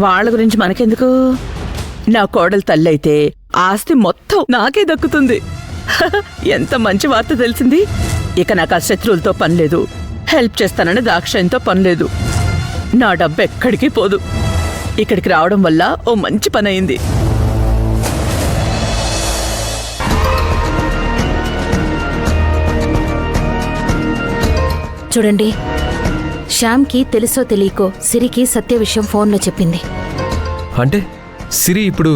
వాళ్ళ గురించి మనకెందుకు? నా కోడలు తల్లైతే ఆస్తి మొత్తం నాకే దక్కుతుంది. ఎంత మంచి వార్త తెలిసింది. ఇక నాకు ఆ శత్రువులతో పనిలేదు, హెల్ప్ చేస్తానని దాక్షాయంతో పనిలేదు. నా డబ్బు ఎక్కడికి పోదు. ఇక్కడికి రావడం వల్ల ఓ మంచి పని అయింది. చూడండి, శ్యామ్కి తెలుసో తెలియకో సిరికి సత్య విషయం ఫోన్లో చెప్పింది. అంటే సిరి ఇప్పుడు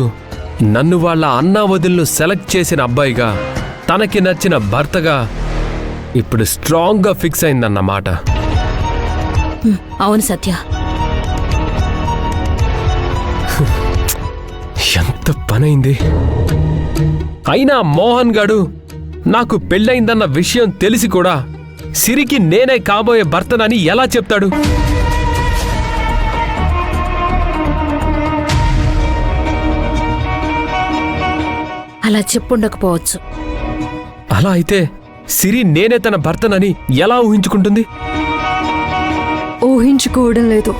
నన్ను వాళ్ళ అన్నా వదిలను సెలెక్ట్ చేసిన అబ్బాయిగా, తనకి నచ్చిన భర్తగా ఇప్పుడు స్ట్రాంగ్గా ఫిక్స్ అయిందన్నమాట. అవును సత్య. ఎంత పనైంది. అయినా మోహన్ గాడు నాకు పెళ్ళయిందన్న విషయం తెలిసి కూడా సిరికి నేనే కాబోయే భర్తనని ఎలా చెప్తాడు? అలా చెప్పుండకపోవచ్చు. అలా అయితే సిరి నేనే తన భర్తనని ఎలా ఊహించుకుంటుంది? ఊహించుకోవడం లేదు.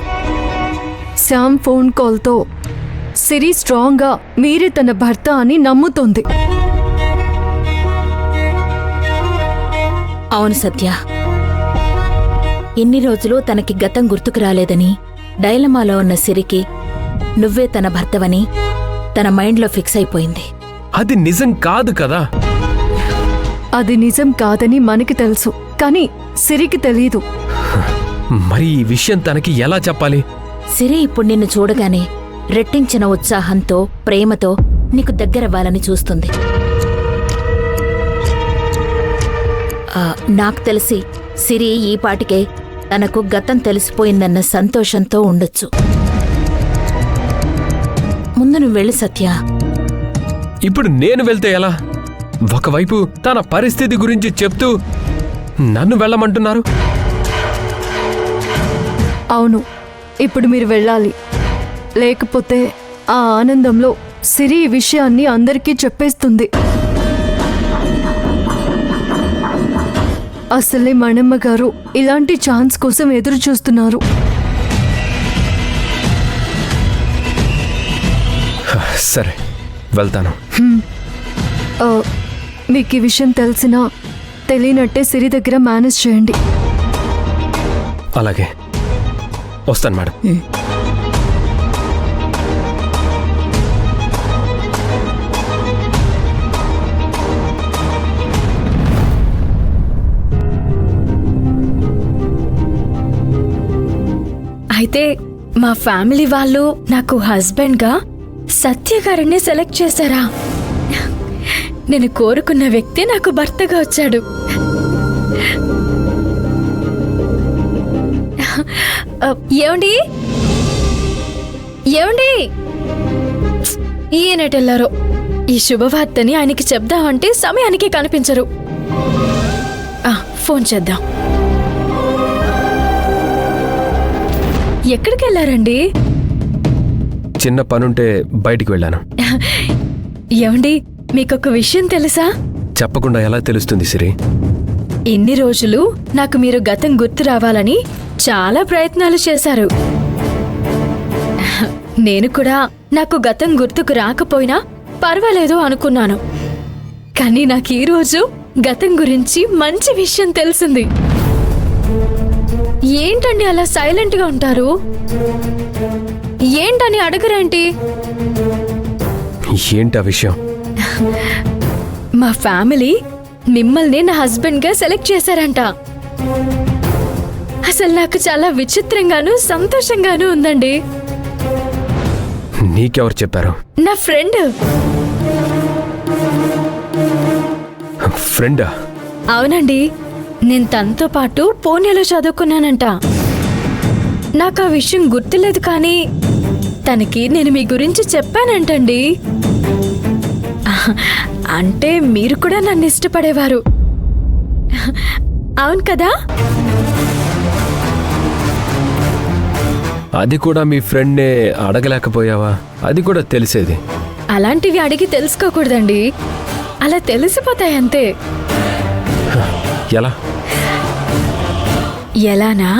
శ్యామ్ ఫోన్ కాల్తో సిరి స్ట్రాంగ్గా మీరే తన భర్త అని నమ్ముతోంది. అవును సత్య. ఇన్ని రోజులు తనకి గతం గుర్తుకు రాలేదని డైలమాలో ఉన్న సిరికి నువ్వే తన భర్తవని తన మైండ్లో ఫిక్స్ అయిపోయింది. అది నిజం కాదు కదా. అది నిజం కాదని మనకి తెలుసు, కానీ సిరికి తెలీదు. మరి ఈ విషయం తనకి ఎలా చెప్పాలి? సిరి ఇప్పుడు నిన్ను చూడగానే రెట్టించిన ఉత్సాహంతో, ప్రేమతో నీకు దగ్గరవ్వాలని చూస్తుంది. నాకు తెలిసి సిరి ఈ పాటికే తనకు గతం తెలిసిపోయిందన్న సంతోషంతో ఉండొచ్చు. ముందు నువ్వు వెళ్ళి సత్య. ఇప్పుడు నేను వెళ్తే ఎలా? ఒకవైపు తన పరిస్థితి గురించి చెప్తూ నన్ను వెళ్ళమంటున్నారు. అవును, ఇప్పుడు మీరు వెళ్ళాలి. లేకపోతే ఆ ఆనందంలో సిరి ఈ విషయాన్ని అందరికీ చెప్పేస్తుంది. అసలే మణమ్మ గారు ఇలాంటి ఛాన్స్ కోసం ఎదురు చూస్తున్నారు. సరే, వెళ్తాను. మీకు ఈ విషయం తెలిసినా తెలియనట్టే సిరి దగ్గర మేనేజ్ చేయండి. అలాగే, వస్తాను మేడం. అయితే మా ఫ్యామిలీ వాళ్ళు నాకు హస్బెండ్గా సత్య గారిని సెలెక్ట్ చేశారా? నేను కోరుకున్న వ్యక్తి నాకు భర్తగా వచ్చాడు. ఏమండి ఏమండి ఈయనటెళ్ళారో. ఈ శుభవార్తని ఆయనకి చెప్దామంటే సమయానికి కనిపించరు. ఫోన్ చేద్దాం. ఎక్కడికి వెళ్ళారండి? చిన్న పనుంటే బయటికి వెళ్ళాను. ఏమండి, మీకొక విషయం తెలుసా? చెప్పకుండా ఎలా తెలుస్తుంది సిరి? ఇన్ని రోజులు నాకు మీరు గతం గుర్తు రావాలని చాలా ప్రయత్నాలు చేశారు. నేను కూడా నాకు గతం గుర్తుకు రాకపోయినా పర్వాలేదు అనుకున్నాను. కానీ నాకు ఈరోజు గతం గురించి మంచి విషయం తెలిసింది. ఏంటండి అలా సైలెంట్గా ఉంటారు? ఏంటని అడగరేంటి? ఏంటా విషయం? మా ఫ్యామిలీ మిమ్మల్ని నా హస్బెండ్గా సెలెక్ట్ చేశారంట. అసలు నాకు చాలా విచిత్రంగాను సంతోషంగాను ఉందండి. నీకెవరు చెప్పారు? నా ఫ్రెండ్. ఫ్రెండా? అవునండి, నేను తనతో పాటు పూణేలో చదువుకున్నానంట. నాకు ఆ విషయం గుర్తులేదు, కానీ తనకి నేను మీ గురించి చెప్పానంటండి. అంటే మీరు కూడా నన్ను ఇష్టపడేవారు, అవును కదా? అది కూడా మీ ఫ్రెండ్నే అడగలేకపోయావా? అది కూడా తెలిసేది. అలాంటివి అడిగి తెలుసుకోకూడదండి, అలా తెలిసిపోతాయి అంతే. ఎలా? ఎలానా?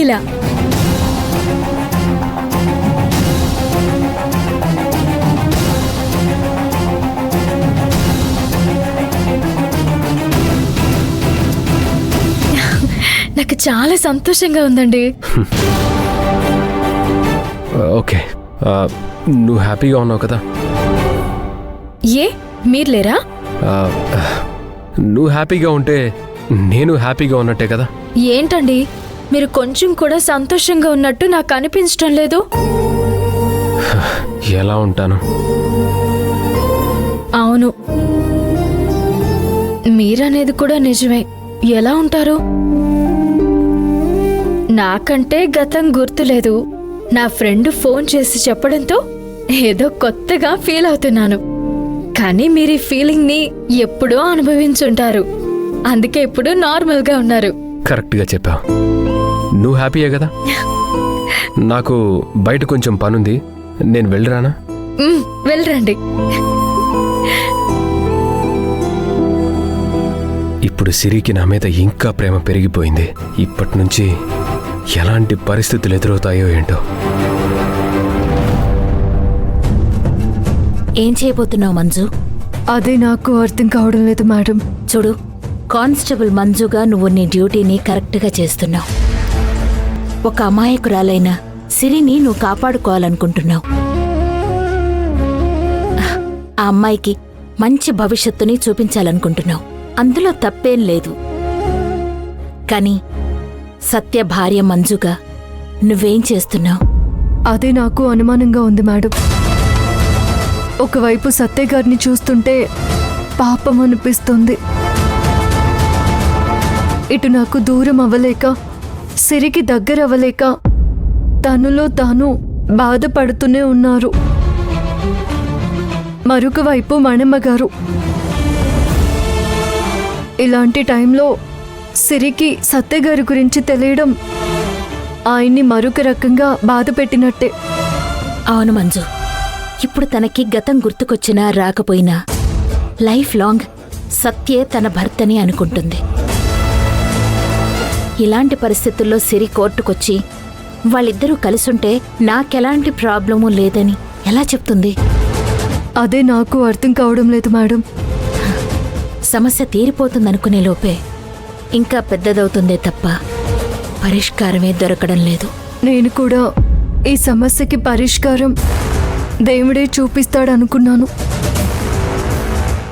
ఇలా. నాకు చాలా సంతోషంగా ఉందండి. ఓకే, నువ్వు హ్యాపీగా ఉన్నావు కదా? ఏ మీరు లేరా? నువ్వు హ్యాపీగా ఉంటే నేను హ్యాపీగా ఉన్నట్టే కదా? ఏంటండి మీరు కొంచెం కూడా సంతోషంగా ఉన్నట్టు నాకు అనిపించడం లేదు. ఎలా ఉంటాను? అవును, మీరనేది కూడా నిజమే. ఎలా ఉంటారు? నాకంటే గతం గుర్తులేదు. నా ఫ్రెండ్ ఫోన్ చేసి చెప్పడంతో ఏదో కొత్తగా ఫీల్ అవుతున్నాను. కానీ మీరు ఈ ఫీలింగ్ ని ఎప్పుడో అనుభవించుంటారు, అందుకే ఇప్పుడు నార్మల్ గా ఉన్నారు. కరెక్ట్గా చెప్పావు. నువ్వు హ్యాపీయే కదా? నాకు బయట కొంచెం పనుంది, నేను వెళ్ళరానా? వెళ్ళరండి. ఇప్పుడు సిరికి నా మీద ఇంకా ప్రేమ పెరిగిపోయింది. ఇప్పటి నుంచి ఎలాంటి పరిస్థితులు ఎదురవుతాయో ఏంటో. ఏం చేయబోతున్నావు మంజు? అదే నాకు అర్థం కావడం లేదు మేడం. చూడు, కానిస్టేబుల్ మంజుగా నువ్వు నీ డ్యూటీని కరెక్ట్గా చేస్తున్నావు. ఒక అమాయకురాలైన సిరిని నువ్వు కాపాడుకోవాలనుకుంటున్నావు. ఆ అమ్మాయికి మంచి భవిష్యత్తుని చూపించాలనుకుంటున్నావు. అందులో తప్పేం లేదు. కానీ సత్య భార్య మంజుగా నువ్వేం చేస్తున్నావు? అదే నాకు అనుమానంగా ఉంది మేడం. ఒకవైపు సత్య గారిని చూస్తుంటే పాపం అనిపిస్తుంది. ఇటు నాకు దూరం అవ్వలేక, సిరికి దగ్గర అవ్వలేక తనులో తాను బాధపడుతూనే ఉన్నారు. మరొక వైపు మణమ్మ గారు. ఇలాంటి టైంలో సిరికి సత్య గారి గురించి తెలియడం ఆయన్ని మరొక రకంగా బాధ పెట్టినట్టే. అవును మంజు, ఇప్పుడు తనకి గతం గుర్తుకొచ్చినా రాకపోయినా లైఫ్ లాంగ్ సత్యే తన భర్తని అనుకుంటుంది. ఇలాంటి పరిస్థితుల్లో సిరి కోర్టుకొచ్చి వాళ్ళిద్దరూ కలిసుంటే నాకెలాంటి ప్రాబ్లము లేదని ఎలా చెప్తుంది? అదే నాకు అర్థం కావడం లేదు మేడం. సమస్య తీరిపోతుందనుకునే లోపే ఇంకా పెద్దదవుతుందే తప్ప పరిష్కారమే దొరకడం లేదు. నేను కూడా ఈ సమస్యకి పరిష్కారం దేవుడే చూపిస్తాడనుకున్నాను.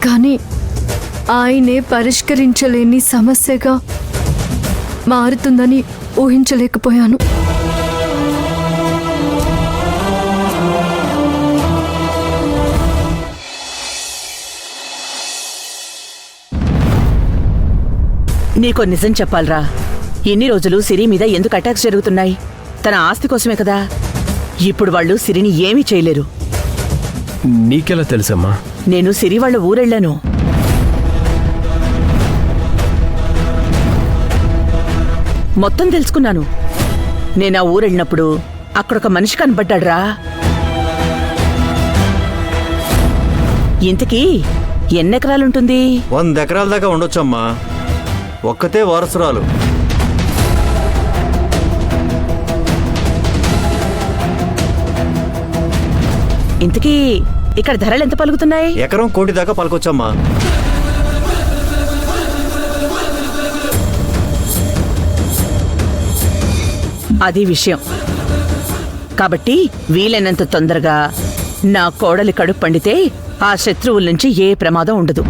కానీ ఆయనే పరిష్కరించలేని సమస్యగా మారుతుందని ఊహించలేకపోయాను. నీకో నిజం చెప్పాలరా, ఎన్ని రోజులు సిరి మీద ఎందుకు అటాక్స్ జరుగుతున్నాయి? తన ఆస్తి కోసమే కదా. ఇప్పుడు వాళ్ళు సిరిని ఏమీ చేయలేరు. నీకెలా తెలుసమ్మా? నేను సిరి వాళ్ళ ఊరెళ్ళాను. మొత్తం తెలుసుకున్నాను. నేను ఆ ఊరెళ్ళినప్పుడు అక్కడొక మనిషి కనబడ్డాడ్రా. ఇంతకీ ఎన్నెకరాలుంటుంది? 100 ఎకరాల దాకా ఉండొచ్చమ్మా. ఒక్కతే వారసురాలు. ఇంతకీ ఇక్కడ ధరలు ఎంత పలుకుతున్నాయి? ఎకరం 1 కోటి దాకా పలకొచ్చమ్మా. అది విషయం. కాబట్టి వీలైనంత తొందరగా నా కోడలి కడుపు పండితే ఆ శత్రువుల నుంచి ఏ ప్రమాదం ఉండదు.